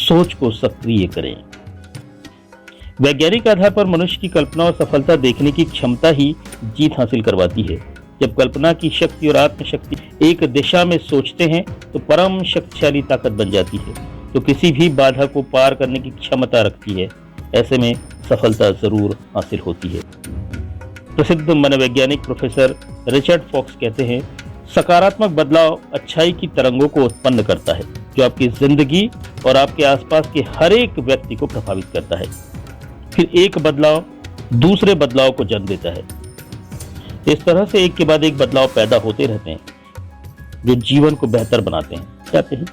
सोच को सक्रिय करें। वैज्ञानिक आधार पर मनुष्य की कल्पना और सफलता देखने की क्षमता ही जीत हासिल करवाती है। जब कल्पना की शक्ति और आत्मशक्ति एक दिशा में सोचते हैं तो परम शक्तिशाली ताकत बन जाती है, तो किसी भी बाधा को पार करने की क्षमता रखती है। ऐसे में सफलता जरूर हासिल होती है। प्रसिद्ध मनोवैज्ञानिक प्रोफेसर रिचर्ड फॉक्स कहते हैं, सकारात्मक बदलाव अच्छाई की तरंगों को उत्पन्न करता है जो आपकी जिंदगी और आपके आसपास के हर एक व्यक्ति को प्रभावित करता है। फिर एक बदलाव दूसरे बदलाव को जन्म देता है। इस तरह से एक के बाद एक बदलाव पैदा होते रहते हैं जो जीवन को बेहतर बनाते हैं। कहते हैं,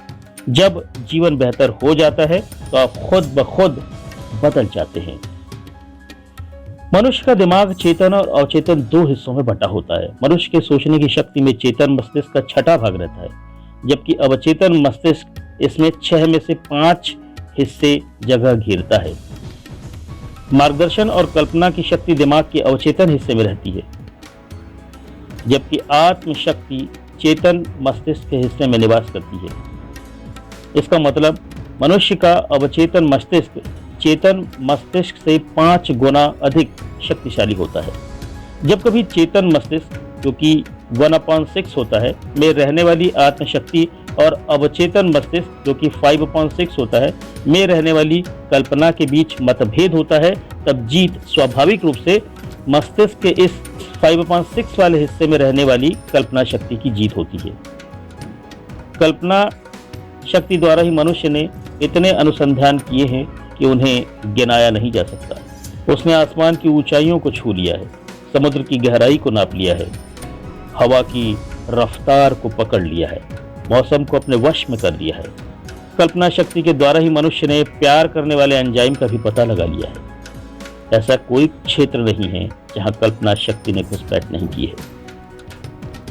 जब जीवन बेहतर हो जाता है तो आप खुद ब खुद बदल जाते हैं। मनुष्य का दिमाग चेतन और अचेतन दो हिस्सों में बंटा होता है। मनुष्य के सोचने की शक्ति में चेतन मस्तिष्क का छठा भाग रहता है, जबकि अवचेतन मस्तिष्क इसमें 6 में से 5 हिस्से जगह घेरता है। मार्गदर्शन और कल्पना की शक्ति दिमाग के अवचेतन हिस्से में रहती है, जबकि आत्म शक्ति चेतन मस्तिष्क के हिस्से में निवास करती है। इसका मतलब मनुष्य का अवचेतन मस्तिष्क चेतन मस्तिष्क से 5 गुना अधिक शक्तिशाली होता है। जब कभी चेतन मस्तिष्क, जो कि 1/6 होता है, में रहने वाली आत्मशक्ति और अवचेतन मस्तिष्क, जो कि 5/6 होता है, में रहने वाली कल्पना के बीच मतभेद होता है, तब जीत स्वाभाविक रूप से मस्तिष्क के इस 5/6 वाले हिस्से में रहने वाली कल्पना शक्ति की जीत होती है। कल्पना शक्ति द्वारा ही मनुष्य ने इतने अनुसंधान किए हैं कि उन्हें गिनाया नहीं जा सकता। उसने आसमान की ऊंचाइयों को छू लिया है, समुद्र की गहराई को नाप लिया है, हवा की रफ्तार को पकड़ लिया है, मौसम को अपने वश में कर लिया है। कल्पना शक्ति के द्वारा ही मनुष्य ने प्यार करने वाले एंजाइम का भी पता लगा लिया है। ऐसा कोई क्षेत्र नहीं है जहां कल्पना शक्ति ने घुसपैठ नहीं की है।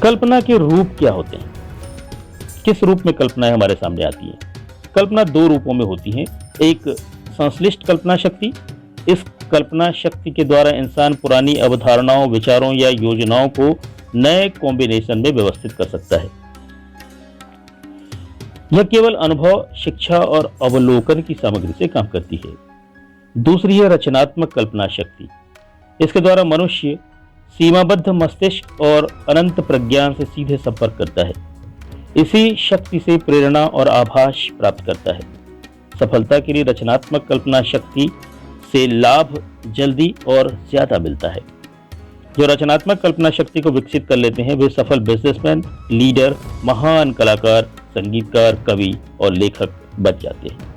कल्पना के रूप क्या होते हैं? किस रूप में कल्पनाएं हमारे सामने आती हैं? कल्पना 2 रूपों में होती हैं। एक संश्लिष्ट कल्पना शक्ति। इस कल्पना शक्ति के द्वारा इंसान पुरानी अवधारणाओं, विचारों या योजनाओं को नए कॉम्बिनेशन में व्यवस्थित कर सकता है। यह केवल अनुभव, शिक्षा और अवलोकन की सामग्री से काम करती है। दूसरी है रचनात्मक कल्पना शक्ति। इसके द्वारा मनुष्य सीमाबद्ध मस्तिष्क और अनंत प्रज्ञान से सीधे संपर्क करता है। इसी शक्ति से प्रेरणा और आभास प्राप्त करता है। सफलता के लिए रचनात्मक कल्पना शक्ति से लाभ जल्दी और ज्यादा मिलता है। जो रचनात्मक कल्पना शक्ति को विकसित कर लेते हैं वे सफल बिजनेसमैन, लीडर, महान कलाकार, संगीतकार, कवि और लेखक बन जाते हैं।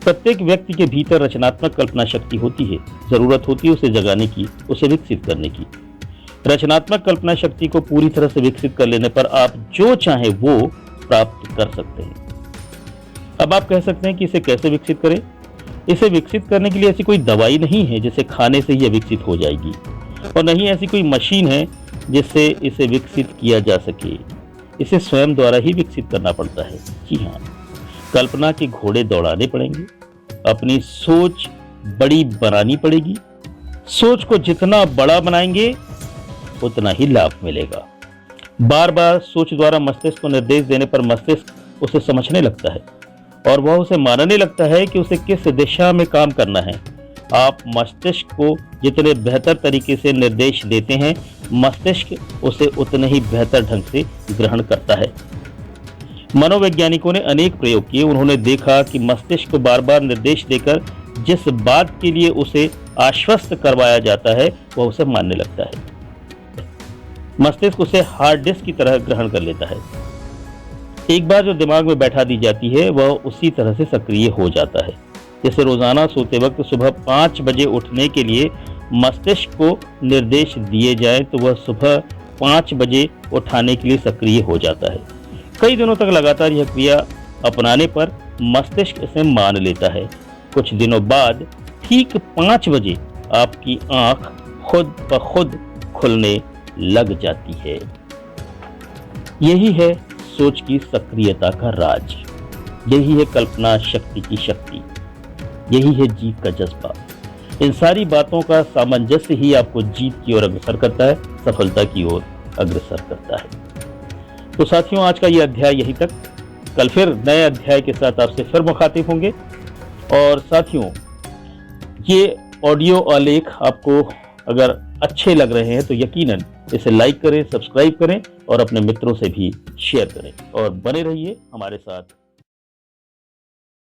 प्रत्येक व्यक्ति के भीतर रचनात्मक कल्पना शक्ति होती है। जरूरत होती है उसे जगाने की, उसे विकसित करने की। रचनात्मक कल्पना शक्ति को पूरी तरह से विकसित कर लेने पर आप जो चाहें वो प्राप्त कर सकते हैं। अब आप कह सकते हैं कि इसे कैसे विकसित करें? इसे विकसित करने के लिए ऐसी कोई दवाई नहीं है जिसे खाने से ही यह विकसित हो जाएगी, और नहीं ऐसी कोई मशीन है जिससे इसे विकसित किया जा सके। इसे स्वयं द्वारा ही विकसित करना पड़ता है। जी हाँ, कल्पना के घोड़े दौड़ाने पड़ेंगे, अपनी सोच बड़ी बनानी पड़ेगी। सोच को जितना बड़ा बनाएंगे उतना ही लाभ मिलेगा। बार बार सोच द्वारा मस्तिष्क को निर्देश देने पर मस्तिष्क उसे समझने लगता है और वह उसे मानने लगता है कि उसे किस दिशा में काम करना है। आप मस्तिष्क को जितने बेहतर तरीके से निर्देश देते हैं, मस्तिष्क उसे उतने ही बेहतर ढंग से ग्रहण करता है। मनोवैज्ञानिकों ने अनेक प्रयोग किए। उन्होंने देखा कि मस्तिष्क को बार बार निर्देश देकर जिस बात के लिए उसे आश्वस्त करवाया जाता है वह उसे मानने लगता है। मस्तिष्क उसे हार्ड डिस्क की तरह ग्रहण कर लेता है। एक बार जो दिमाग में बैठा दी जाती है वह उसी तरह से सक्रिय हो जाता है। जैसे रोजाना सोते वक्त सुबह 5 बजे उठने के लिए मस्तिष्क को निर्देश दिए जाए तो वह सुबह 5 बजे उठाने के लिए सक्रिय हो जाता है। कई दिनों तक लगातार यह क्रिया अपनाने पर मस्तिष्क इसे मान लेता है। कुछ दिनों बाद ठीक 5 बजे आपकी आंख खुद ब खुद खुलने लग जाती है। यही है सोच की सक्रियता का राज। यही है कल्पना शक्ति की शक्ति। यही है जीत का जज्बा। इन सारी बातों का सामंजस्य ही आपको जीत की ओर अग्रसर करता है, सफलता की ओर अग्रसर करता है। तो साथियों, आज का ये अध्याय यहीं तक। कल फिर नए अध्याय के साथ आपसे फिर मुखातिब होंगे। और साथियों, ये ऑडियो आलेख आपको अगर अच्छे लग रहे हैं तो यकीनन इसे लाइक करें, सब्सक्राइब करें और अपने मित्रों से भी शेयर करें और बने रहिए हमारे साथ।